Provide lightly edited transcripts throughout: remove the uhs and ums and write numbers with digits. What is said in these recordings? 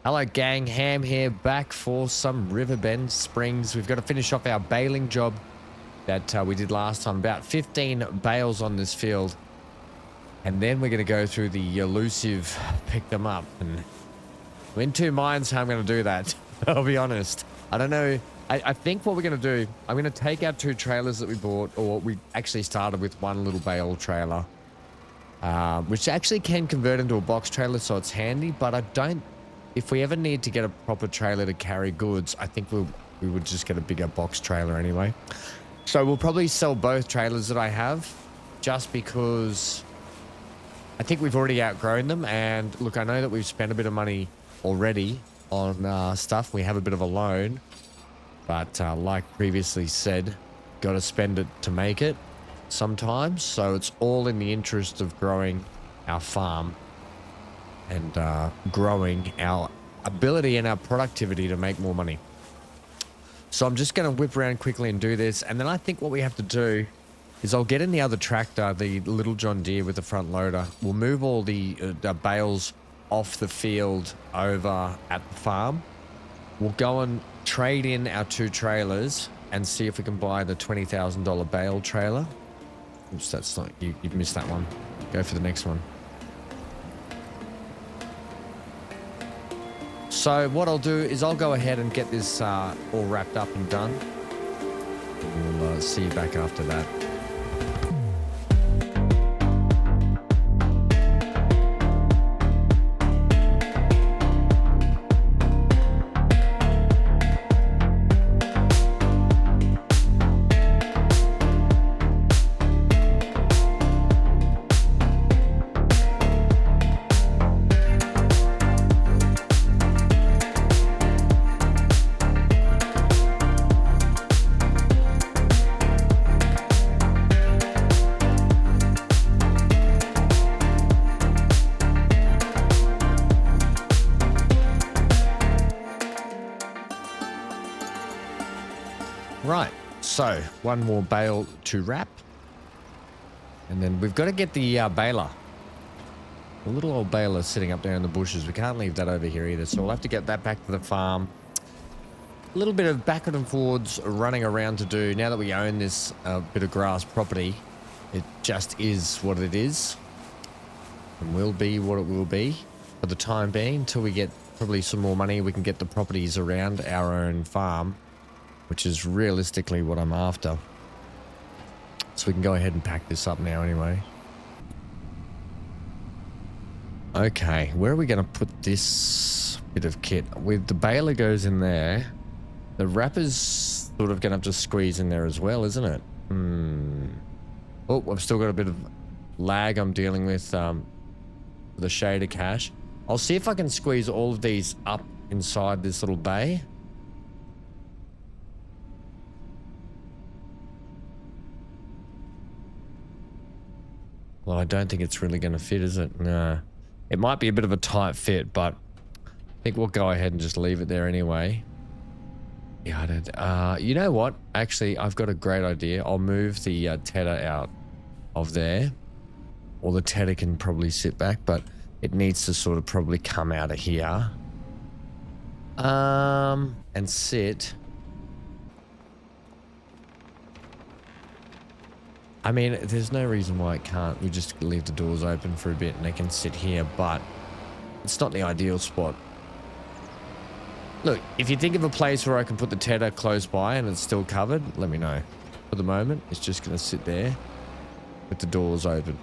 Hello gang, Ham here, back for some Riverbend Springs. We've got to finish off our baling job that we did last time. About 15 bales on this field. And then we're going to go through the elusive pick them up. And I'm in two minds how I'm going to do that. I'll be honest. I don't know. I think what we're going to do, I'm going to take our two trailers that we bought, or we actually started with one little bale trailer, which actually can convert into a box trailer, so it's handy, but I don't. If we ever need to get a proper trailer to carry goods, I think we would just get a bigger box trailer anyway. So we'll probably sell both trailers that I have, just because I think we've already outgrown them. And look, I know that we've spent a bit of money already on stuff. We have a bit of a loan, but like previously said, got to spend it to make it sometimes. So it's all in the interest of growing our farm and growing our ability and our productivity to make more money. So I'm just going to whip around quickly and do this. And then I think what we have to do is I'll get in the other tractor, the little John Deere with the front loader. We'll move all the bales off the field over at the farm. We'll go and trade in our two trailers and see if we can buy the $20,000 bale trailer. Oops, that's not, you've missed that one. Go for the next one. So what I'll do is I'll go ahead and get this all wrapped up and done. We'll see you back after that. Right, so one more bale to wrap. And then we've got to get the baler. The little old baler sitting up there in the bushes. We can't leave that over here either. So we'll have to get that back to the farm. A little bit of backward and forwards running around to do. Now that we own this bit of grass property, it just is what it is. And will be what it will be for the time being. Until we get probably some more money, we can get the properties around our own farm, which is realistically what I'm after. So we can go ahead and pack this up now anyway. Okay, where are we going to put this bit of kit? With the baler goes in there, the wrapper's sort of going to have to squeeze in there as well, isn't it? Oh, I've still got a bit of lag I'm dealing with the shader cache. I'll see if I can squeeze all of these up inside this little bay. Well, I don't think it's really going to fit, is it? No. It might be a bit of a tight fit, but I think we'll go ahead and just leave it there anyway. Yeah, I don't... you know what? Actually, I've got a great idea. I'll move the tedder out of there. Or the tedder can probably sit back, but it needs to sort of probably come out of here. And sit... I mean, there's no reason why it can't. We just leave the doors open for a bit and they can sit here, but it's not the ideal spot. Look, if you think of a place where I can put the tedder close by and it's still covered, let me know. For the moment, it's just going to sit there with the doors open.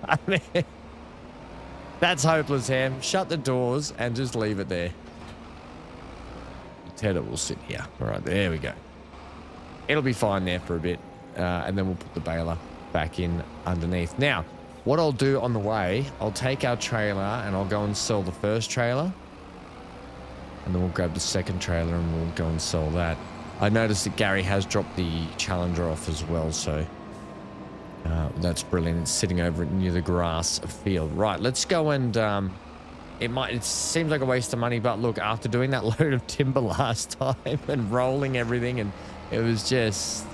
I mean, that's hopeless, Ham. Shut the doors and just leave it there. The tedder will sit here. All right, there we go. It'll be fine there for a bit. And then we'll put the baler back in underneath. Now, what I'll do on the way, I'll take our trailer and I'll go and sell the first trailer. And then we'll grab the second trailer and we'll go and sell that. I noticed that Gary has dropped the Challenger off as well, so that's brilliant. It's sitting over near the grass field. Right, let's go and... it seems like a waste of money, but look, after doing that load of timber last time and rolling everything, and it was just...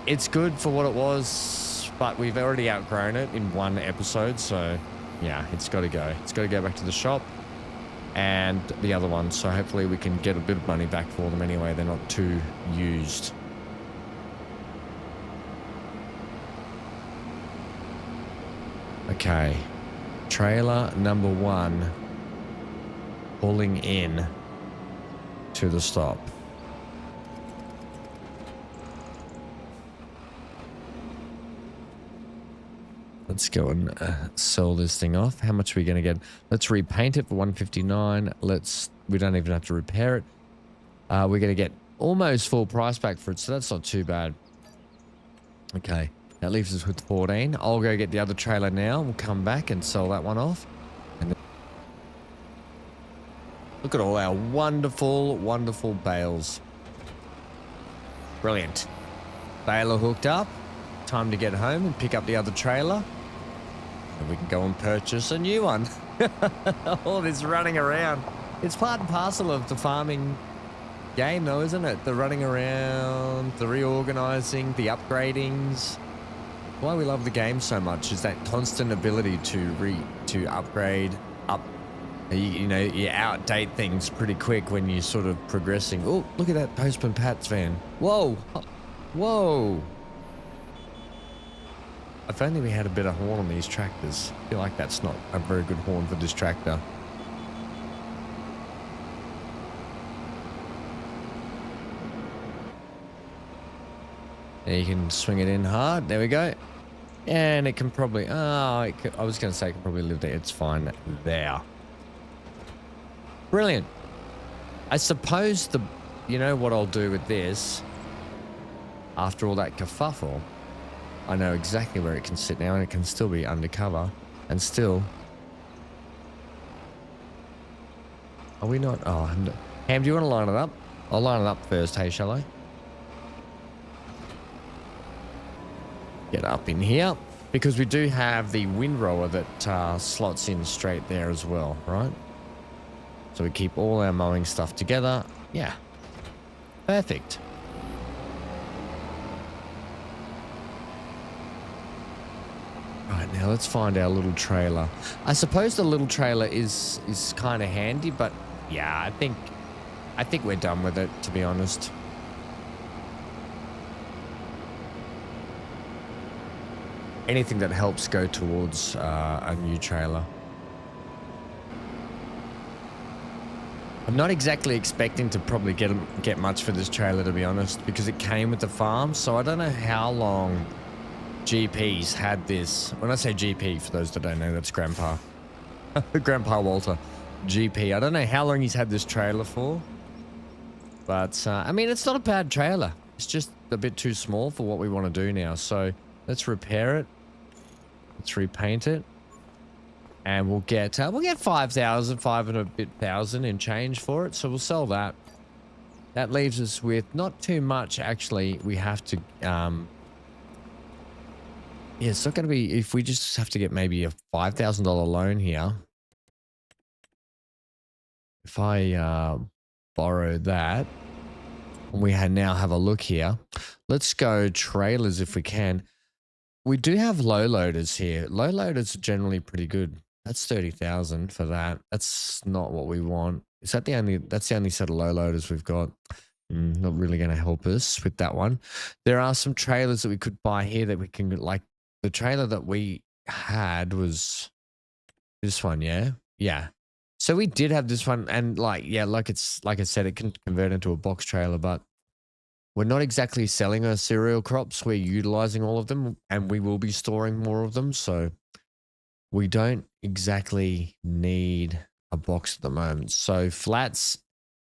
It's good for what it was, but we've already outgrown it in one episode, so yeah, it's got to go. It's got to go back to the shop. and the other one. So hopefully we can get a bit of money back for them anyway. They're not too used. Okay. Trailer number 1 pulling in to the stop. Let's go and sell this thing off. How much are we going to get? Let's repaint it for 159. We don't even have to repair it. We're going to get almost full price back for it, so that's not too bad. Okay, that leaves us with 14. I'll go get the other trailer now. We'll come back and sell that one off. And then look at all our wonderful, wonderful bales. Brilliant. Baler hooked up. Time to get home and pick up the other trailer. And we can go and purchase a new one. All this running around. It's part and parcel of the farming game though, isn't it? The running around, the reorganizing, the upgradings. Why we love the game so much is that constant ability to upgrade, you know, you outdate things pretty quick when you're sort of progressing. Oh, look at that Postman Pat's van. Whoa. Whoa. If only we had a better horn on these tractors. I feel like that's not a very good horn for this tractor. There, you can swing it in hard. There we go. And it can probably... I was going to say it can probably live there. It's fine there. Brilliant. I suppose you know what I'll do with this? After all that kerfuffle, I know exactly where it can sit now, and it can still be undercover. And still... Are we not... Oh, Ham, do you want to line it up? I'll line it up first, hey, shall I? Get up in here. Because we do have the windrower that slots in straight there as well, right? So we keep all our mowing stuff together. Yeah. Perfect. Right, now let's find our little trailer. I suppose the little trailer is kind of handy, but yeah, I think we're done with it, to be honest. Anything that helps go towards a new trailer. I'm not exactly expecting to probably get much for this trailer, to be honest, because it came with the farm. So I don't know how long GP's had this. When I say GP, for those that don't know, that's Grandpa. Grandpa Walter. GP. I don't know how long he's had this trailer for. But, I mean, it's not a bad trailer. It's just a bit too small for what we want to do now. So let's repair it. Let's repaint it. And we'll get 5,000, 5 and a bit thousand in change for it. So we'll sell that. That leaves us with not too much, actually. We have to, yeah, it's not going to be, if we just have to get maybe a $5,000 loan here. If I borrow that, and we now have a look here. Let's go trailers if we can. We do have low loaders here. Low loaders are generally pretty good. That's 30,000 for that. That's not what we want. Is that that's the only set of low loaders we've got? Not really going to help us with that one. There are some trailers that we could buy here that we can, like the trailer that we had was this one. Yeah. Yeah. So we did have this one, and like I said, it can convert into a box trailer, but we're not exactly selling our cereal crops. We're utilizing all of them, and we will be storing more of them. So we don't exactly need a box at the moment. So flats,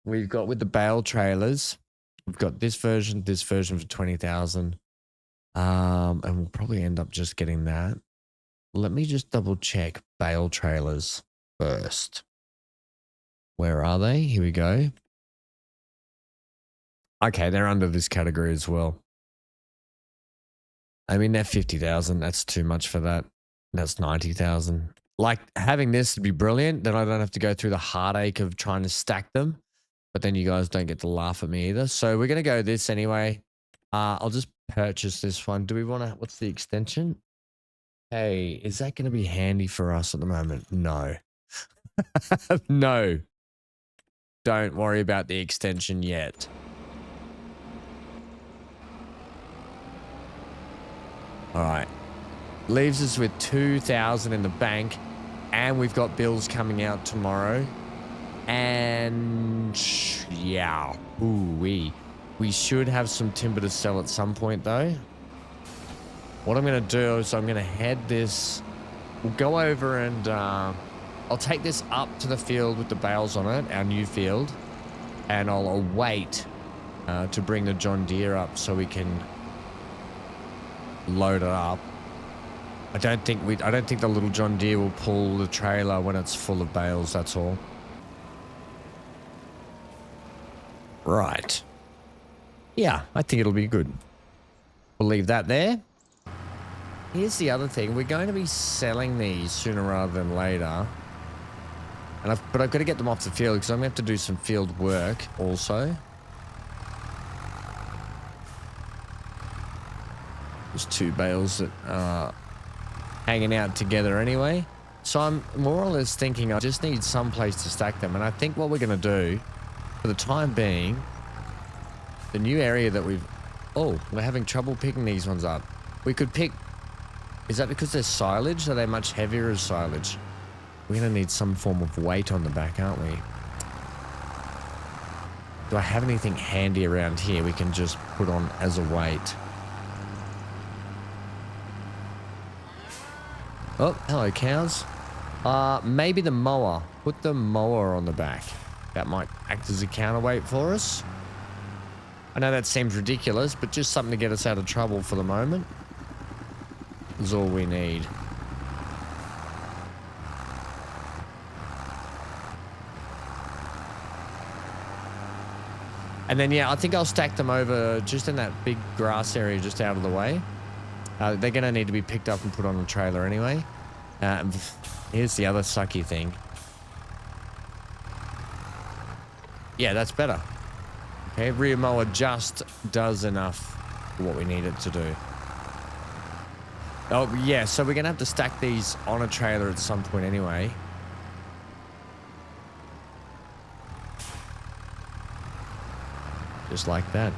we've got with the bale trailers, we've got this version for 20,000. And we'll probably end up just getting that. Let me just double check bale trailers first. Where are they? Here we go. Okay, they're under this category as well. I mean, they're 50,000. That's too much for that. That's 90,000. Like, having this would be brilliant. Then I don't have to go through the heartache of trying to stack them. But then you guys don't get to laugh at me either. So we're going to go this anyway. I'll just purchase this one. Do we want to... What's the extension? Hey, is that going to be handy for us at the moment? No. No. don't worry about the extension yet. All right. Leaves us with 2,000 in the bank, and we've got bills coming out tomorrow. And yeah, we should have some timber to sell at some point though. What I'm going to do is I'm going to head this. We'll go over and I'll take this up to the field with the bales on it, our new field, and I'll await to bring the John Deere up so we can load it up. I don't think the little John Deere will pull the trailer when it's full of bales. That's all. Right. Yeah, I think it'll be good. We'll leave that there. Here's the other thing. We're going to be selling these sooner rather than later. But I've got to get them off the field because I'm going to have to do some field work also. There's 2 bales that are hanging out together anyway. So I'm more or less thinking I just need some place to stack them. And I think what we're going to do for the time being, the new area that we're having trouble picking these ones up. We could pick, is that because they're silage? Are they much heavier as silage? We're going to need some form of weight on the back, aren't we? Do I have anything handy around here we can just put on as a weight? Oh, hello cows. Maybe the mower. Put the mower on the back. That might act as a counterweight for us. I know that seems ridiculous, but just something to get us out of trouble for the moment is all we need. And then, yeah, I think I'll stack them over just in that big grass area just out of the way. They're going to need to be picked up and put on a trailer anyway. Here's the other sucky thing. Yeah, that's better. Okay, rear mower just does enough for what we need it to do. Oh, yeah, so we're going to have to stack these on a trailer at some point anyway. Just like that.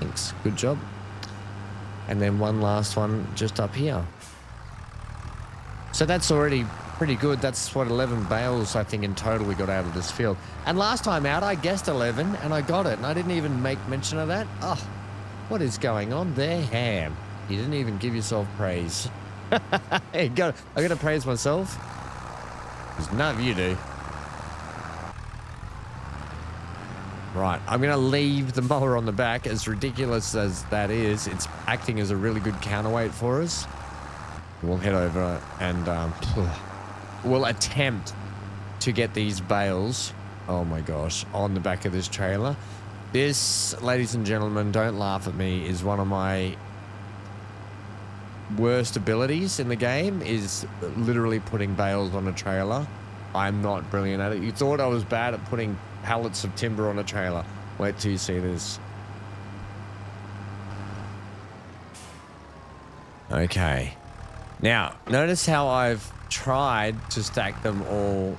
Thanks. Good job. And then one last one just up here. So that's already pretty good. That's what, 11 bales I think in total we got out of this field. And last time out I guessed 11 and I got it, and I didn't even make mention of that. Oh, what is going on there, Ham? You didn't even give yourself praise. I got to praise myself because none of you do. Right, I'm going to leave the mower on the back. As ridiculous as that is, it's acting as a really good counterweight for us. We'll head over and we'll attempt to get these bales, oh my gosh, on the back of this trailer. This, ladies and gentlemen, don't laugh at me, is one of my worst abilities in the game, is literally putting bales on a trailer. I'm not brilliant at it. You thought I was bad at putting pallets of timber on a trailer. Wait till you see this. Okay. Now, notice how I've tried to stack them all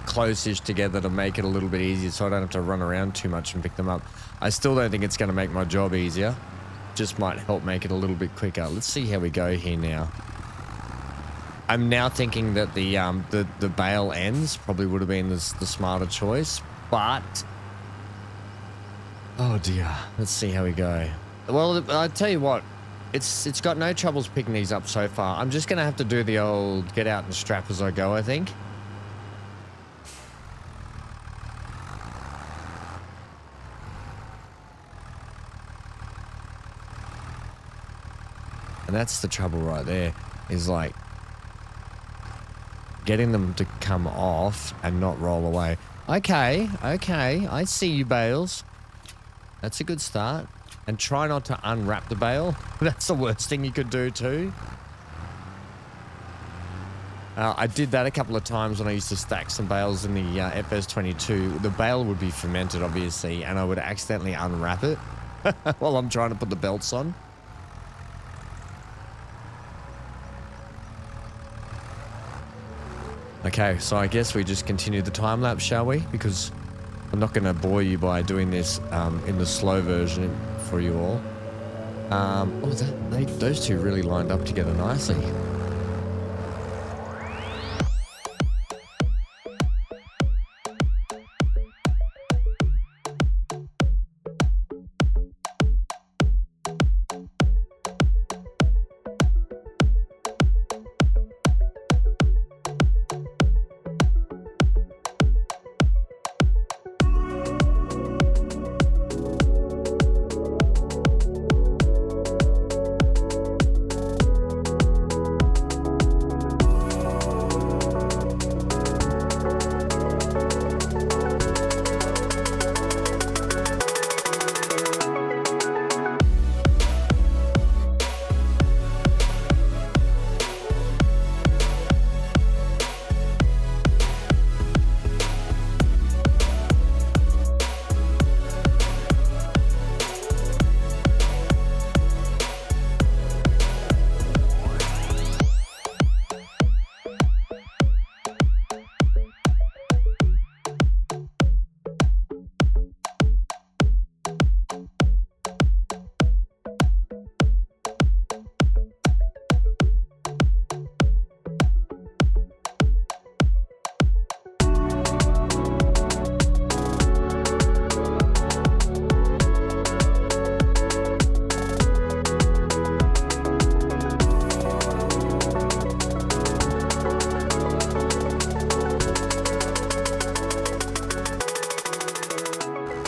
close-ish together to make it a little bit easier so I don't have to run around too much and pick them up. I still don't think it's going to make my job easier. Just might help make it a little bit quicker. Let's see how we go here now. I'm now thinking that the bale ends probably would have been the smarter choice, but oh dear, let's see how we go. Well, I tell you what, it's got no troubles picking these up so far. I'm just gonna have to do the old get out and strap as I go, I think. And that's the trouble right there, is like getting them to come off and not roll away. Okay, I see you, bales. That's a good start. and try not to unwrap the bale. That's the worst thing you could do too. I did that a couple of times when I used to stack some bales in the FS22. The bale would be fermented, obviously, and I would accidentally unwrap it while I'm trying to put the belts on. Okay, so I guess we just continue the time lapse, shall we? Because I'm not going to bore you by doing this in the slow version for you all. Those two really lined up together nicely.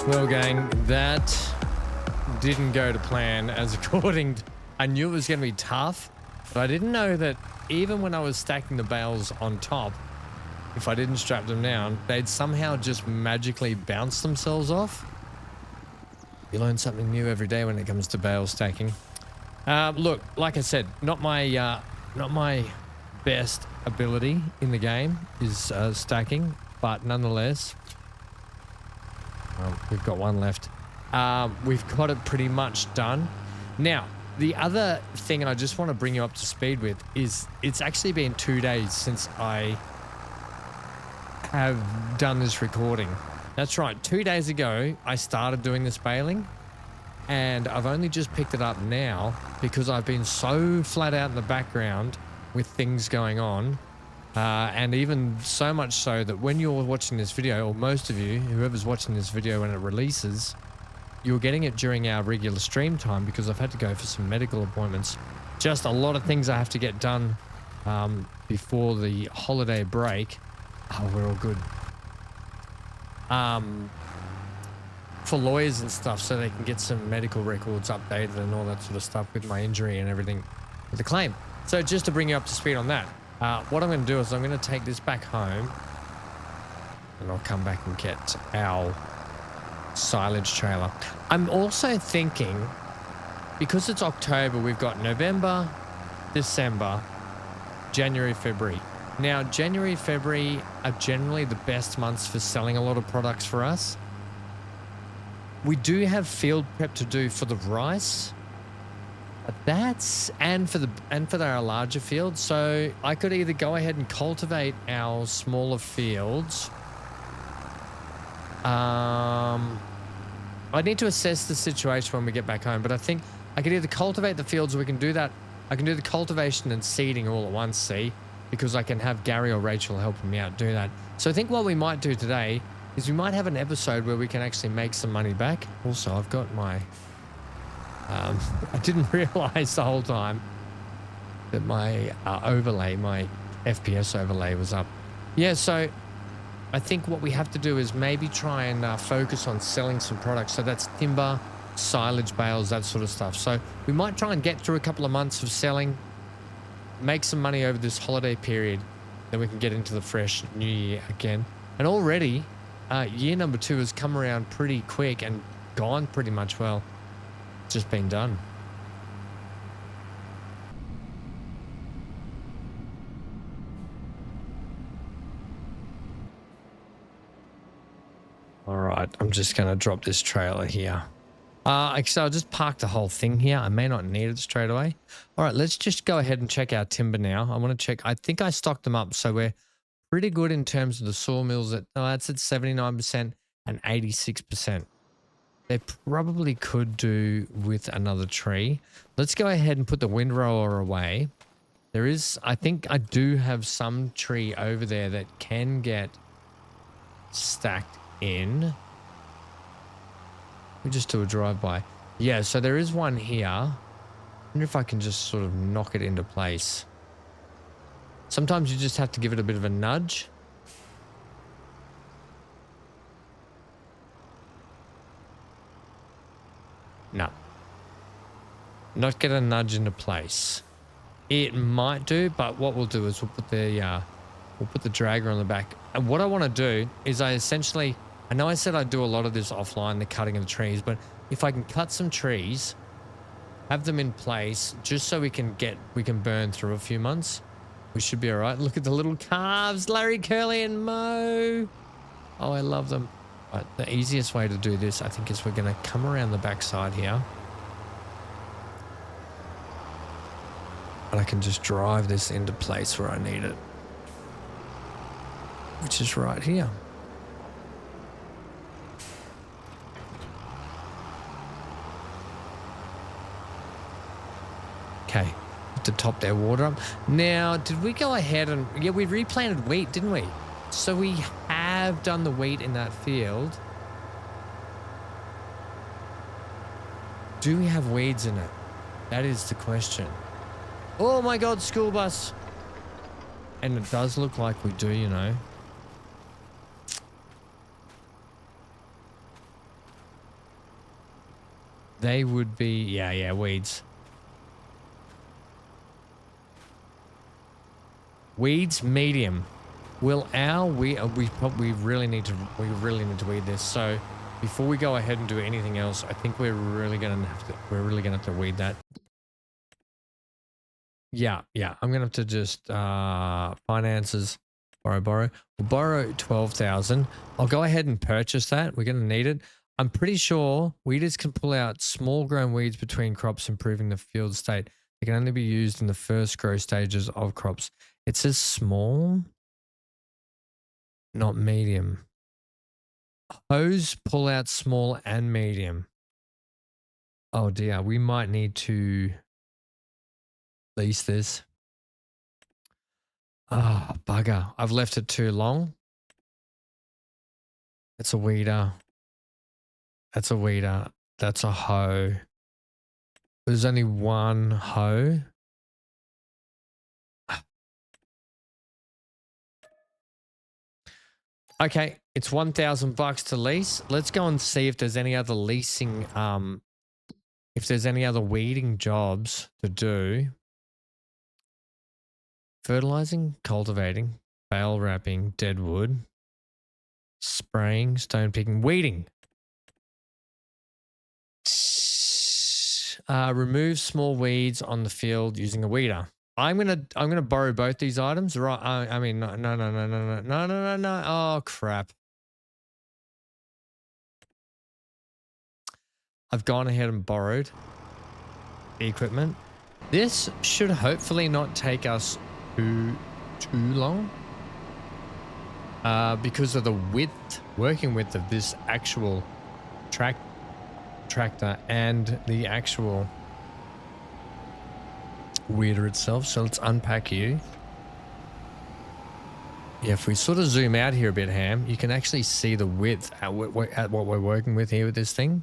Well, gang, that didn't go to plan as according to... I knew it was going to be tough, but I didn't know that even when I was stacking the bales on top, if I didn't strap them down, they'd somehow just magically bounce themselves off. You learn something new every day when it comes to bale stacking. Look, like I said, not my best ability in the game is stacking, but nonetheless... we've got one left. We've got it pretty much done. Now, the other thing I just want to bring you up to speed with is it's actually been 2 days since I have done this recording. That's right. 2 days ago, I started doing this baling, and I've only just picked it up now because I've been so flat out in the background with things going on. And even so much so that when you're watching this video, or most of you, whoever's watching this video when it releases, you're getting it during our regular stream time because I've had to go for some medical appointments. Just a lot of things I have to get done before the holiday break. Oh, we're all good. For lawyers and stuff, so they can get some medical records updated and all that sort of stuff with my injury and everything with the claim. So just to bring you up to speed on that. What I'm going to do is I'm going to take this back home and I'll come back and get our silage trailer. I'm also thinking, because it's October, we've got November, December, January, February. Now, January, February are generally the best months for selling a lot of products for us. We do have field prep to do for the rice. That's and for our larger fields. So I could either go ahead and cultivate our smaller fields. I need to assess the situation when we get back home, but I think I could either cultivate the fields, or we can do that. I can do the cultivation and seeding all at once, see, because I can have Gary or Rachel helping me out do that. So I think what we might do today is we might have an episode where we can actually make some money back. Also, I've got my I didn't realize the whole time that my overlay, my FPS overlay was up. Yeah, so I think what we have to do is maybe try and focus on selling some products. So that's timber, silage bales, that sort of stuff. So we might try and get through a couple of months of selling, make some money over this holiday period, then we can get into the fresh new year again. And already, year number 2 has come around pretty quick and gone pretty much well. just been done. All right, I'm just going to drop this trailer here. So I'll just park the whole thing here. I may not need it straight away. All right, let's just go ahead and check our timber now. I want to check. I think I stocked them up, so we're pretty good in terms of the sawmills. That's at 79% and 86%. They probably could do with another tree. Let's go ahead and put the windrower away. There is, I think I do have some tree over there that can get stacked in. We just do a drive-by. Yeah, so there is one here. I wonder if I can just sort of knock it into place. Sometimes you just have to give it a bit of a nudge. No. Not get a nudge into place. It might do, but what we'll do is we'll put the dragger on the back. And what I want to do is I know I said I'd do a lot of this offline, the cutting of the trees, but if I can cut some trees, have them in place just so we can burn through a few months, we should be all right. Look at the little calves, Larry, Curly, and Mo. Oh, I love them. But the easiest way to do this, I think, is we're going to come around the back side here. And I can just drive this into place where I need it, which is right here. Okay, to top their water up. Now, did we go ahead and... Yeah, we replanted wheat, didn't we? So we have done the wheat in that field. Do we have weeds in it? That is the question. Oh my God, school bus. And it does look like we do, you know. They would be... Yeah, weeds. Weeds, medium. Will we really need to weed this. So before we go ahead and do anything else, I think we're really gonna have to weed that. Yeah. I'm gonna have to just finances, borrow. We'll borrow 12,000. I'll go ahead and purchase that. We're gonna need it. I'm pretty sure weeders can pull out small grown weeds between crops, improving the field state. They can only be used in the first growth stages of crops. It says small, not medium. Hose pull out small and medium. Oh dear, we might need to lease this. Ah, bugger. I've left it too long. It's a weeder. That's a weeder. That's a hoe. There's only one hoe. Okay, it's $1,000 to lease. Let's go and see if there's any other leasing, if there's any other weeding jobs to do. Fertilizing, cultivating, bale wrapping, deadwood, spraying, stone picking, weeding. Remove small weeds on the field using a weeder. I'm gonna borrow both these items, right? I mean, no. Oh crap! I've gone ahead and borrowed the equipment. This should hopefully not take us too long, because of the working width of this actual tractor and the actual weeder itself. So let's unpack you. Yeah, if we sort of zoom out here a bit, Ham, you can actually see the width at what we're working with here with this thing.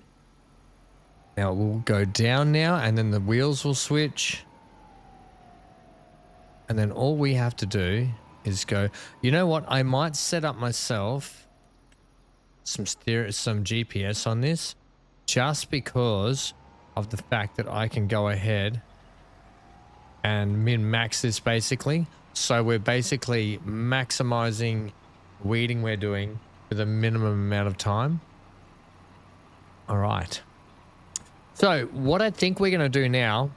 Now it will go down now, and then the wheels will switch. And then all we have to do is go, you know what? I might set up myself some GPS on this, just because of the fact that I can go ahead and min-max this basically. So we're basically maximizing weeding we're doing with a minimum amount of time. All right. So what I think we're going to do now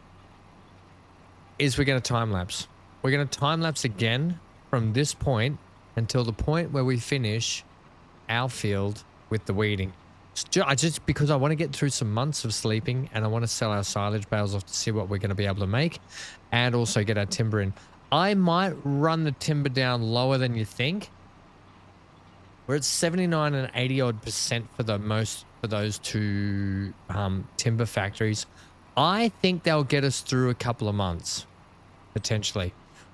is we're going to time lapse. We're going to time lapse again from this point until the point where we finish our field with the weeding. Just because I want to get through some months of sleeping, and I want to sell our silage bales off to see what we're going to be able to make, and also get our timber in. I might run the timber down lower than you think. We're at 79 and 80 odd % for those two timber factories. I think they'll get us through a couple of months, potentially.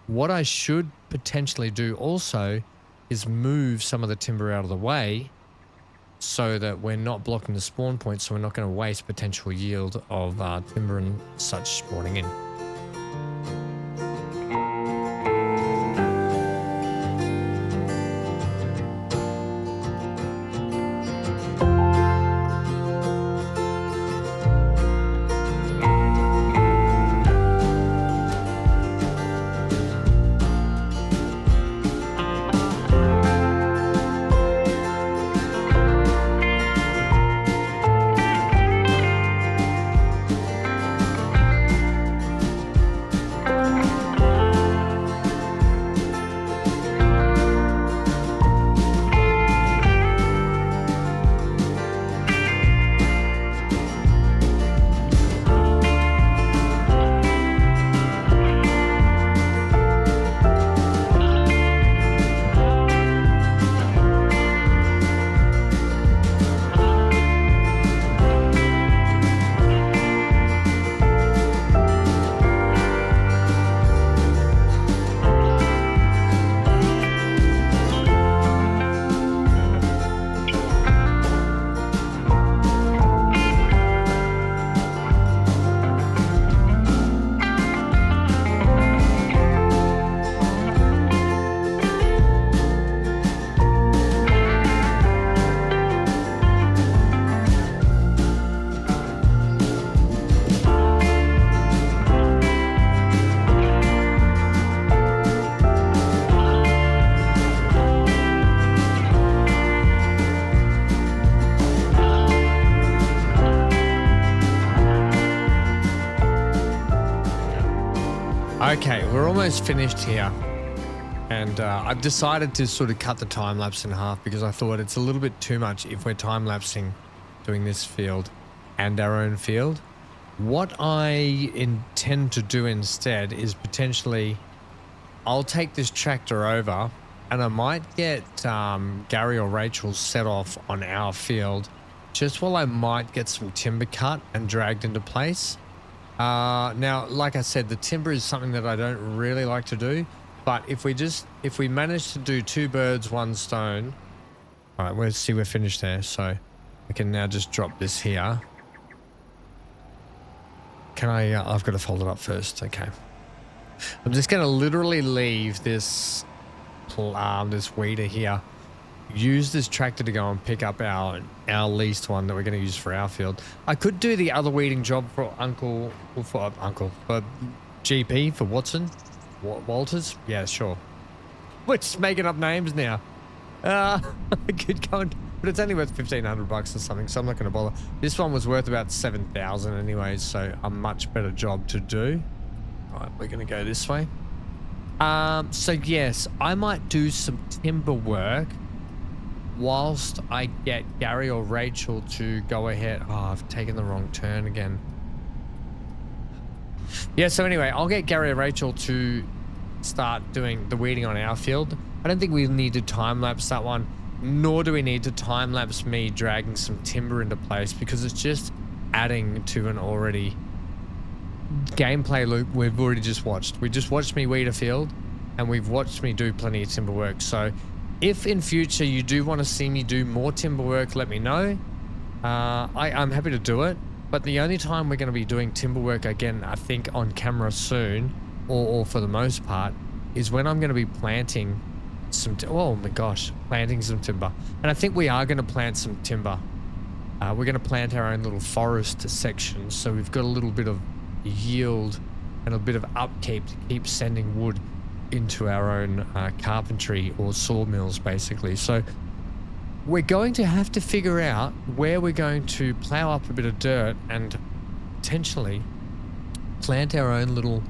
What I should potentially do also is move some of the timber out of the way so that we're not blocking the spawn point, so we're not going to waste potential yield of timber and such spawning in. Okay, we're almost finished here, and I've decided to sort of cut the time lapse in half because I thought it's a little bit too much if we're time lapsing doing this field and our own field. What I intend to do instead is potentially I'll take this tractor over and I might get Gary or Rachel set off on our field just while I might get some timber cut and dragged into place. Now, like I said, the timber is something that I don't really like to do, but if we manage to do 2 birds, 1 stone. All right, let's see, we're finished there. So I can now just drop this here. Can I, I've got to fold it up first. Okay. I'm just going to literally leave this weeder here. Use this tractor to go and pick up our leased one that we're going to use for our field. I could do the other weeding job for for GP, for Watson, Walters. Yeah, sure. We're just making up names now. I could go and, but it's only worth $1,500 or something, so I'm not going to bother. This one was worth about 7,000 anyways, so a much better job to do. All right, we're going to go this way. So yes, I might do some timber work whilst I get Gary or Rachel to go ahead. Oh, I've taken the wrong turn again. Yeah, so anyway, I'll get Gary or Rachel to start doing the weeding on our field. I don't think we need to time-lapse that one, nor do we need to time-lapse me dragging some timber into place, because it's just adding to an already gameplay loop we've already just watched. We just watched me weed a field, and we've watched me do plenty of timber work. So if in future you do want to see me do more timber work, let me know. I'm happy to do it, but the only time we're going to be doing timber work again, I think on camera soon, or for the most part, is when I'm going to be planting some, oh my gosh, planting some timber. And I think we are going to plant some timber. We're going to plant our own little forest section, so we've got a little bit of yield and a bit of upkeep to keep sending wood into our own carpentry or sawmills, basically. So we're going to have to figure out where we're going to plow up a bit of dirt and potentially plant our own little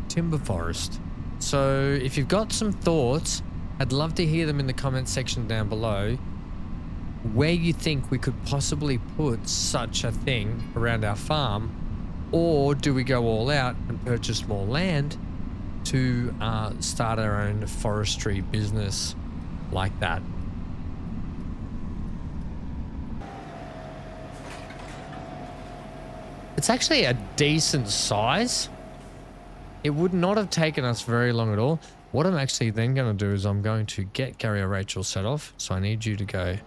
timber forest. So if you've got some thoughts, I'd love to hear them in the comment section down below, where you think we could possibly put such a thing around our farm, or do we go all out and purchase more land to start our own forestry business like that. It's actually a decent size. It would not have taken us very long at all. What I'm actually then going to do is I'm going to get Gary or Rachel set off. So I need you to go.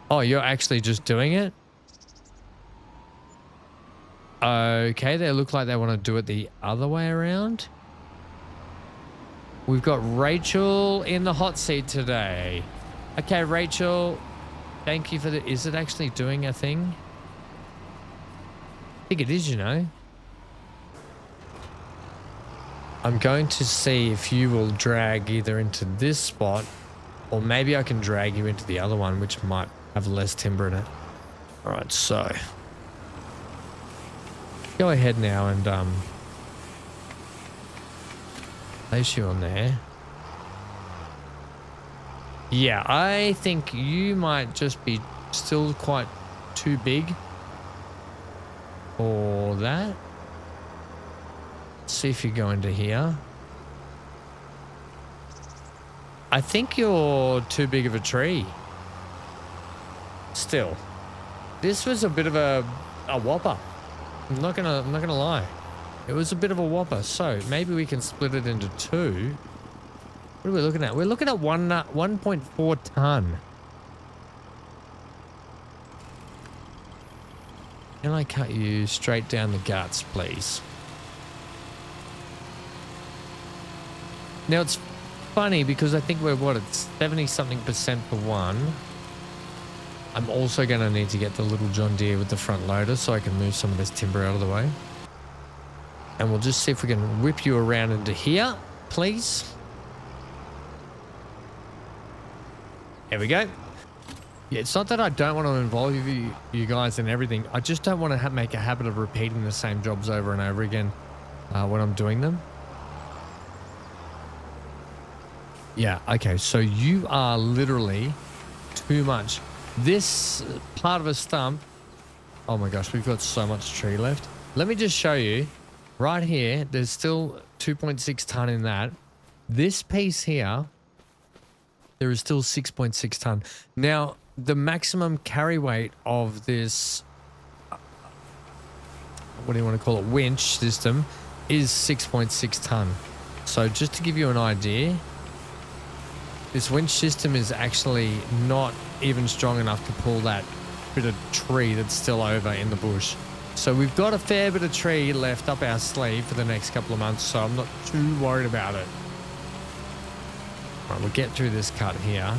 Oh, you're actually just doing it? Okay, they look like they want to do it the other way around. We've got Rachel in the hot seat today. Okay, Rachel, thank you for the... Is it actually doing a thing? I think it is, you know. I'm going to see if you will drag either into this spot, or maybe I can drag you into the other one, which might have less timber in it. All right, so go ahead now and place you on there. Yeah, I think you might just be still quite too big for that. See if you go into here. I think you're too big of a tree. Still, this was a bit of a whopper. I'm not gonna lie. It was a bit of a whopper. So maybe we can split it into two. What are we looking at? We're looking at 1.4 ton. Can I cut you straight down the guts, please? Now it's funny because I think we're it's 70-something% for one. I'm also going to need to get the little John Deere with the front loader so I can move some of this timber out of the way. And we'll just see if we can whip you around into here, please. There we go. Yeah, it's not that I don't want to involve you guys in everything. I just don't want to make a habit of repeating the same jobs over and over again when I'm doing them. Yeah, okay, so you are literally too much. This part of a stump, oh my gosh, we've got so much tree left. Let me just show you. Right here, there's still 2.6 ton in that. This piece here, there is still 6.6 ton. Now, the maximum carry weight of this, what do you want to call it, winch system, is 6.6 ton. So just to give you an idea, this winch system is actually not even strong enough to pull that bit of tree that's still over in the bush. So we've got a fair bit of tree left up our sleeve for the next couple of months, so I'm not too worried about it. All right, we'll get through this cut here.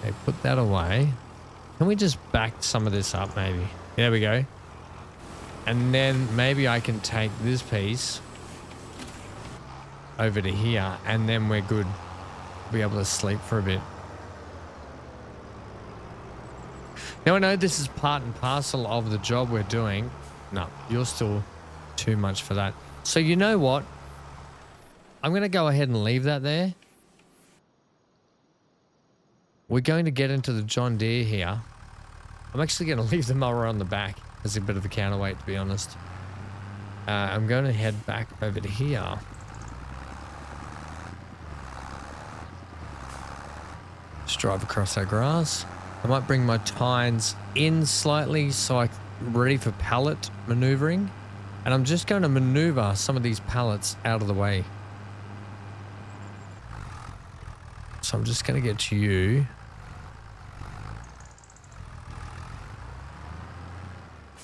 Okay, put that away. Can we just back some of this up maybe? There we go. And then maybe I can take this piece over to here, and then we're good. Be able to sleep for a bit. Now I know this is part and parcel of the job we're doing. No, you're still too much for that. So you know what? I'm going to go ahead and leave that there. We're going to get into the John Deere here. I'm actually going to leave the mower on the back as a bit of a counterweight, to be honest. I'm going to head back over to here. Just drive across our grass. I might bring my tines in slightly so I'm ready for pallet maneuvering. And I'm just going to maneuver some of these pallets out of the way. So I'm just going to get to you.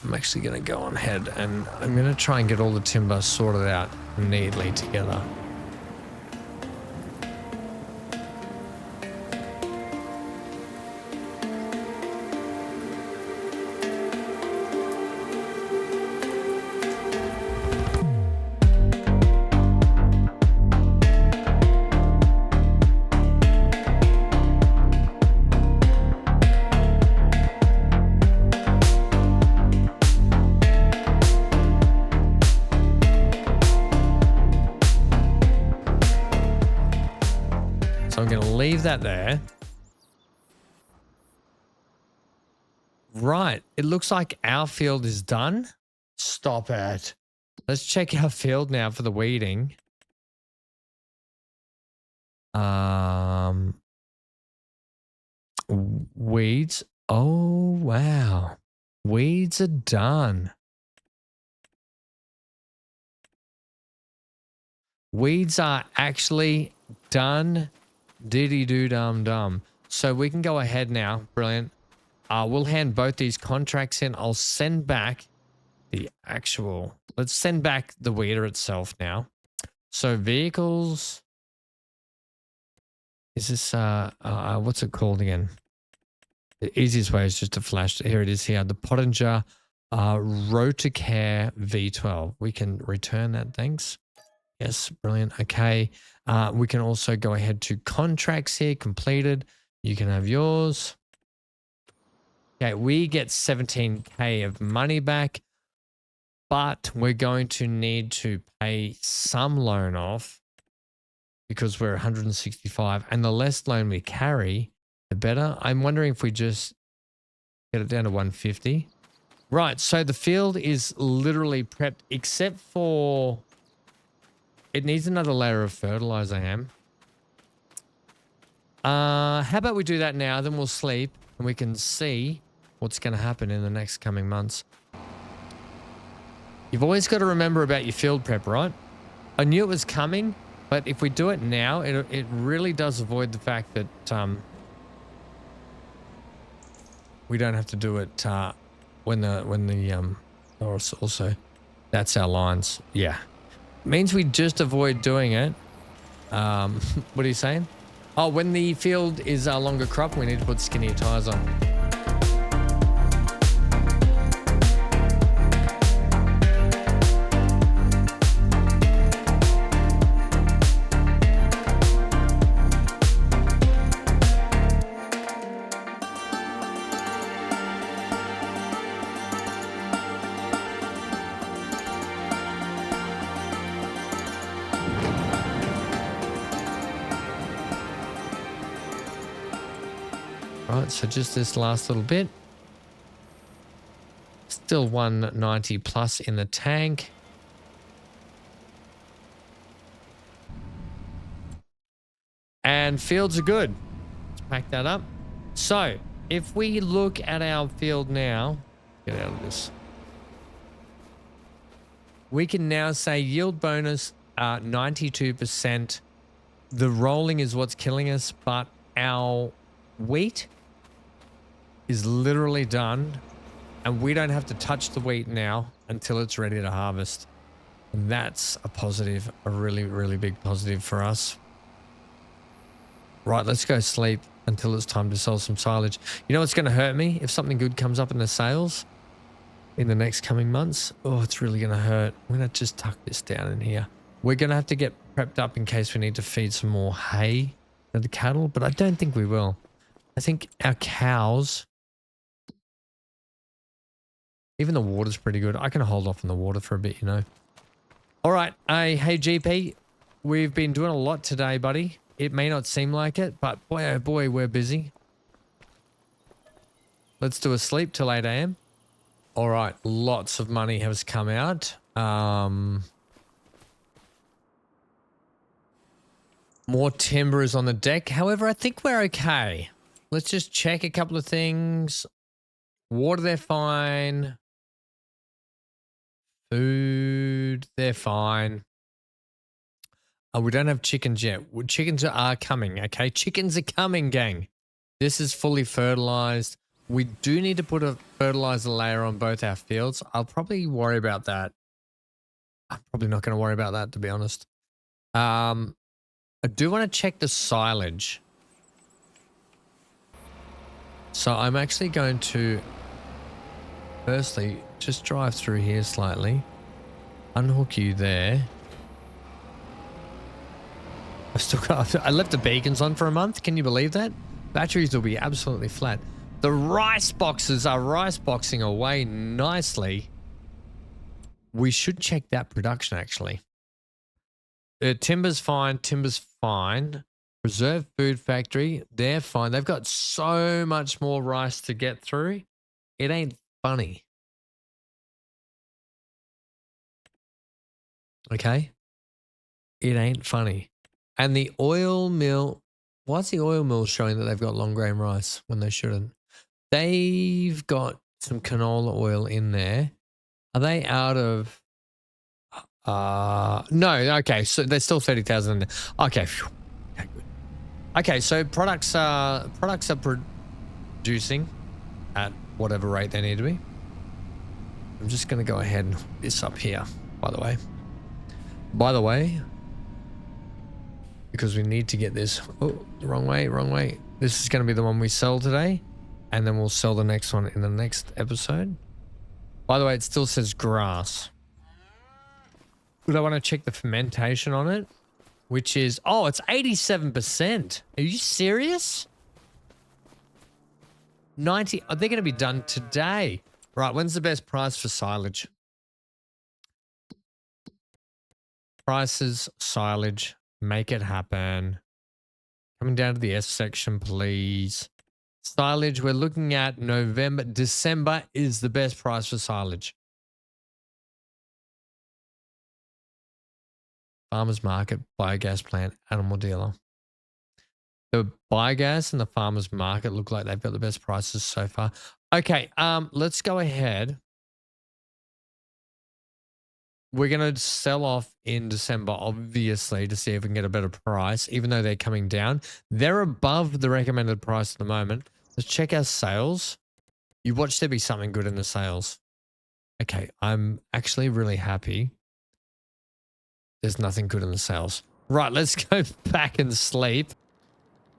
I'm actually going to go on ahead and I'm going to try and get all the timber sorted out neatly together. leave that there. Right. It looks like our field is done. Stop it. Let's check our field now for the weeding. Weeds. Oh, wow. Weeds are done. Weeds are actually done. Diddy-doo-dum-dum. So we can go ahead now. Brilliant. We'll hand both these contracts in. I'll send back the actual... Let's send back the weeder itself now. So vehicles... Is this... what's it called again? The easiest way is just to flash. Here it is here. The Pottinger Rotocare V12. We can return that. Thanks. Yes, brilliant. Okay. We can also go ahead to contracts here. Completed. You can have yours. Okay, we get 17K of money back, but we're going to need to pay some loan off because we're 165. And the less loan we carry, the better. I'm wondering if we just get it down to 150. Right, so the field is literally prepped except for... It needs another layer of fertilizer, How about we do that now, then we'll sleep and we can see what's going to happen in the next coming months. You've always got to remember about your field prep, right? I knew it was coming, but if we do it now, it really does avoid the fact that we don't have to do it also that's our lines. Yeah. Means we just avoid doing it. What are you saying? Oh, when the field is a longer crop, we need to put skinnier tires on. Right, so just this last little bit. Still 190 plus in the tank. And fields are good. Let's pack that up. So, if we look at our field now, get out of this. We can now say yield bonus 92%. The rolling is what's killing us, but our wheat is literally done and we don't have to touch the wheat now until it's ready to harvest. And that's a positive, a really, really big positive for us. Right, let's go sleep until it's time to sell some silage. You know what's going to hurt me? If something good comes up in the sales in the next coming months, oh, it's really going to hurt. I'm going to just tuck this down in here. We're going to have to get prepped up in case we need to feed some more hay to the cattle, but I don't think we will. I think our cows... Even the water's pretty good. I can hold off on the water for a bit, you know. All right. Hey, GP. We've been doing a lot today, buddy. It may not seem like it, but boy, oh boy, we're busy. Let's do a sleep till 8 a.m. All right. Lots of money has come out. More timber is on the deck. However, I think we're okay. Let's just check a couple of things. Water, they're fine. Food, they're fine. We don't have chickens yet. Chickens are coming, okay? Chickens are coming, gang. This is fully fertilized. We do need to put a fertilizer layer on both our fields. I'll probably worry about that. I'm probably not going to worry about that, to be honest. I do want to check the silage. So I'm actually going to... Firstly, just drive through here slightly. Unhook you there. I left the beacons on for a month. Can you believe that? Batteries will be absolutely flat. The rice boxes are rice boxing away nicely. We should check that production actually. Timber's fine. Timber's fine. Preserved Food Factory, they're fine. They've got so much more rice to get through. It ain't funny. Okay? It ain't funny. And the oil mill, why's the oil mill showing that they've got long grain rice when they shouldn't? They've got some canola oil in there. Are they out of no, okay, so there's still 30,000 in there. Okay. Phew. Okay, good. Okay, so products are producing at whatever rate they need to be. I'm just going to go ahead and hook this up here, by the way. By the way, because we need to get this. Oh, the wrong way, wrong way. This is going to be the one we sell today, and then we'll sell the next one in the next episode. By the way, it still says grass. But I want to check the fermentation on it, which is, oh, it's 87%. Are you serious? 90, are they going to be done today? Right, when's the best price for silage? Prices, silage, make it happen. Coming down to the S section, please. Silage, we're looking at November. December is the best price for silage. Farmers market, biogas plant, animal dealer. The biogas and the farmers market look like they've got the best prices so far. Okay, let's go ahead. We're going to sell off in December, obviously, to see if we can get a better price, even though they're coming down. They're above the recommended price at the moment. Let's check our sales. You watch there be something good in the sales. Okay, I'm actually really happy. There's nothing good in the sales. Right, let's go back and sleep.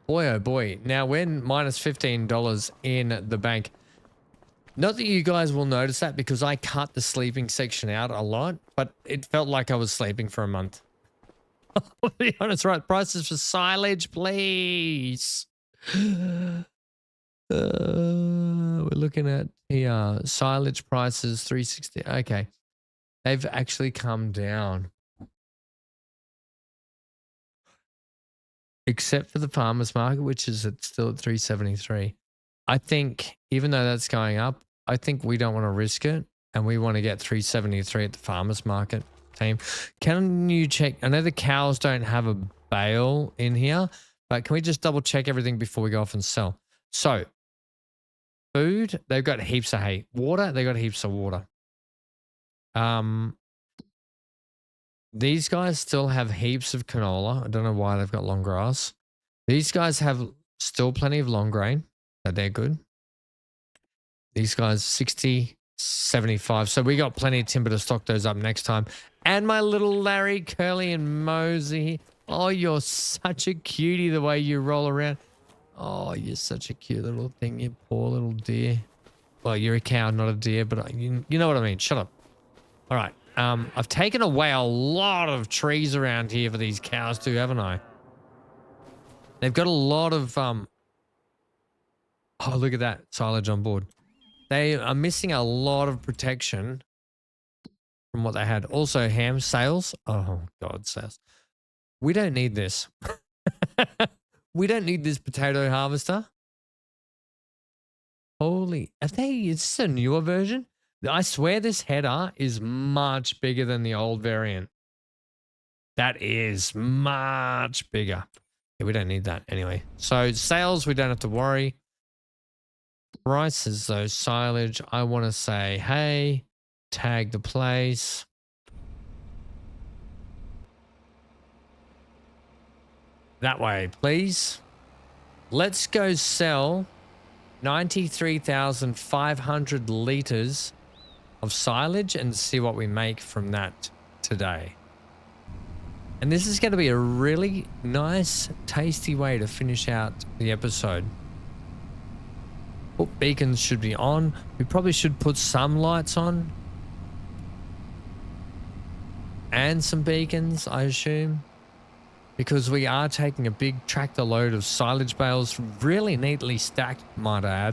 Boy, oh boy. Now, we're minus $15 in the bank. Not that you guys will notice that because I cut the sleeping section out a lot, but it felt like I was sleeping for a month. I'll be honest, right? Prices for silage, please. We're looking at here. Silage prices, 360. Okay. They've actually come down. Except for the farmers market, which is still at 373. I think even though that's going up, I think we don't want to risk it, and we want to get 373 at the farmers market team. Can you check? I know the cows don't have a bale in here, but can we just double check everything before we go off and sell? So food, they've got heaps of hay. Water, they got heaps of water. These guys still have heaps of canola. I don't know why they've got long grass. These guys have still plenty of long grain. So they're good. These guys, 60, 75. So we got plenty of timber to stock those up next time. And my little Larry, Curly, and Mosey. Oh, you're such a cutie the way you roll around. Oh, you're such a cute little thing, you poor little deer. Well, you're a cow, not a deer, but you know what I mean. Shut up. All right. I've taken away a lot of trees around here for these cows too, haven't I? They've got a lot of... Oh, look at that. Silage on board. They are missing a lot of protection from what they had. Also, ham sales. Oh, God, sales. We don't need this. We don't need this potato harvester. Holy... Is this a newer version? I swear this header is much bigger than the old variant. That is much bigger. Yeah, we don't need that anyway. So sales, we don't have to worry. Prices though, silage, I want to say, hey, tag the place. That way, please. Let's go sell 93,500 liters of silage and see what we make from that today. And this is going to be a really nice, tasty way to finish out the episode. Oh, beacons should be on. We probably should put some lights on. And some beacons, I assume. Because we are taking a big tractor load of silage bales, really neatly stacked, might I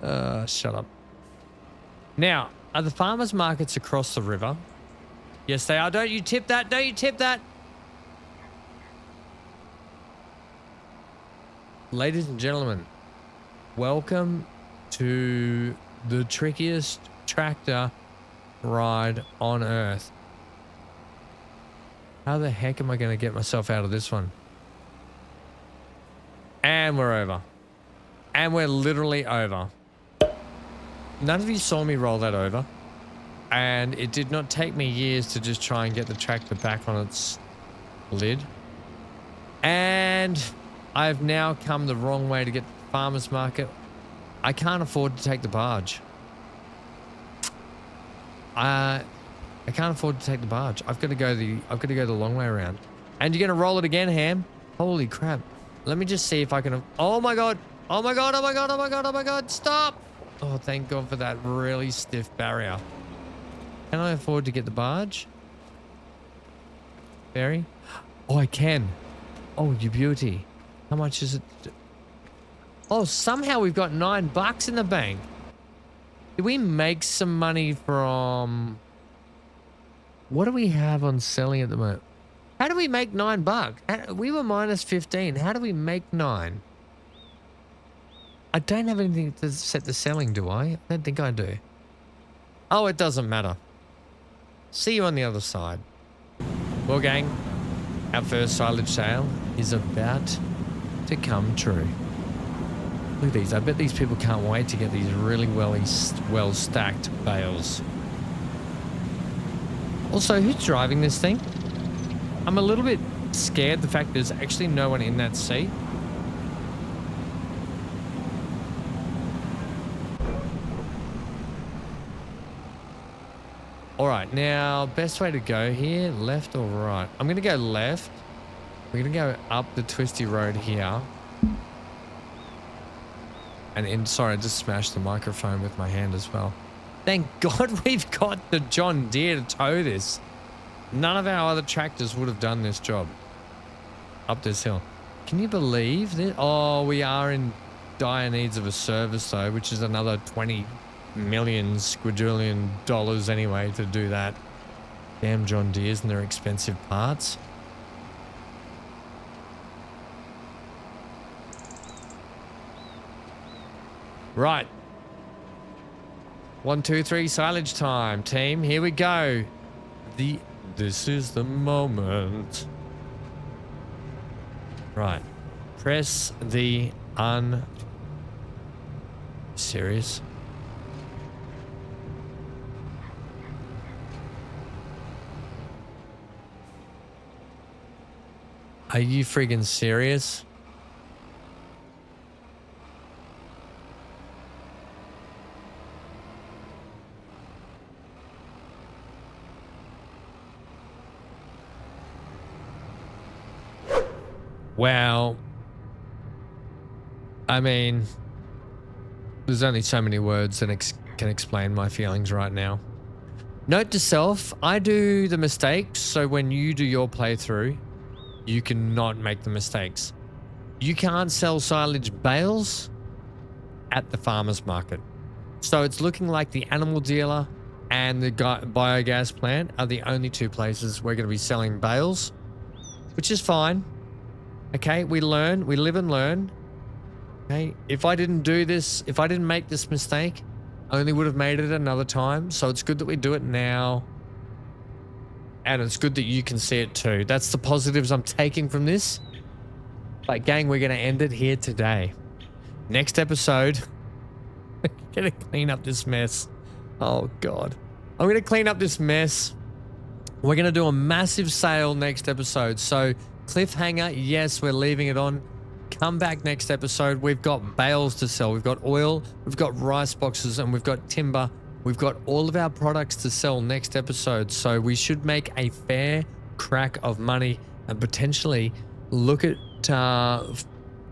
add. Shut up. Now, are the farmers markets across the river? Yes, they are. Don't you tip that. Don't you tip that. Ladies and gentlemen, welcome to the trickiest tractor ride on earth. How the heck am I going to get myself out of this one? And we're over. And we're literally over. None of you saw me roll that over. And it did not take me years to just try and get the tractor back on its lid. And I've now come the wrong way to get to the farmer's market. I can't afford to take the barge. I can't afford to take the barge. I've got to go the long way around. And you're gonna roll it again, Ham? Holy crap. Let me just see if I can. Oh my god. Oh my god. Oh my god. Oh my god. Oh my god. Stop. Oh, thank God for that really stiff barrier. Can I afford to get the barge? Barry? Oh, I can. Oh, you beauty. How much is it? Oh, somehow we've got $9 in the bank. Did we make some money from... What do we have on selling at the moment? How do we make $9? We were minus 15. How do we make 9? I don't have anything to set the selling, do I? I don't think I do. Oh, it doesn't matter. See you on the other side. Well, gang, our first silage sale is about to come true. Look at these. I bet these people can't wait to get these really well stacked bales. Also, who's driving this thing? I'm a little bit scared the fact there's actually no one in that seat. All right, now, best way to go here, left or right? I'm going to go left. We're going to go up the twisty road here. And sorry, I just smashed the microphone with my hand as well. Thank God we've got the John Deere to tow this. None of our other tractors would have done this job. Up this hill. Can you believe this? Oh, we are in dire needs of a service though, which is another 20 million squadrillion dollars anyway to do that. Damn John Deere's and their expensive parts. Right. 1, 2, 3 silage time, team. Here we go. This is the moment. Right. Press the serious. Are you friggin' serious? Well, I mean, there's only so many words that can explain my feelings right now. Note to self, I do the mistakes, so when you do your playthrough, you cannot make the mistakes. You can't sell silage bales at the farmer's market. So it's looking like the animal dealer and the biogas plant are the only two places we're going to be selling bales, which is fine. Okay, we learn, we live and learn. Okay, if I didn't do this, if I didn't make this mistake, I only would have made it another time. So it's good that we do it now. And it's good that you can see it too. That's the positives I'm taking from this. But gang, we're going to end it here today. Next episode, we're going to clean up this mess. Oh God. I'm going to clean up this mess. We're going to do a massive sale next episode. So cliffhanger, yes, we're leaving it on. Come back next episode. We've got bales to sell. We've got oil, we've got rice boxes, and we've got timber. We've got all of our products to sell next episode. So we should make a fair crack of money and potentially look at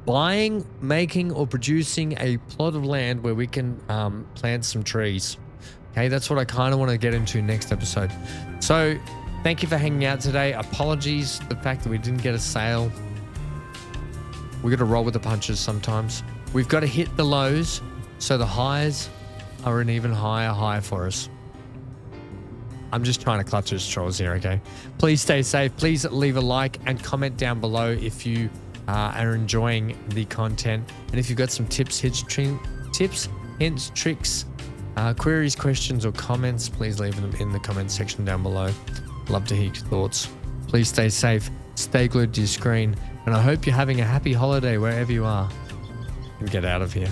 buying, making, or producing a plot of land where we can plant some trees. Okay, that's what I kind of want to get into next episode. So thank you for hanging out today. Apologies the fact that we didn't get a sale. We got to roll with the punches sometimes. We've got to hit the lows so the highs are an even higher high for us. I'm just trying to clutch at straws here, okay? Please stay safe. Please leave a like and comment down below if you are enjoying the content. And if you've got some tips, hints, tricks, queries, questions, or comments, please leave them in the comment section down below. Love to hear your thoughts. Please stay safe, stay glued to your screen, and I hope you're having a happy holiday wherever you are. And get out of here.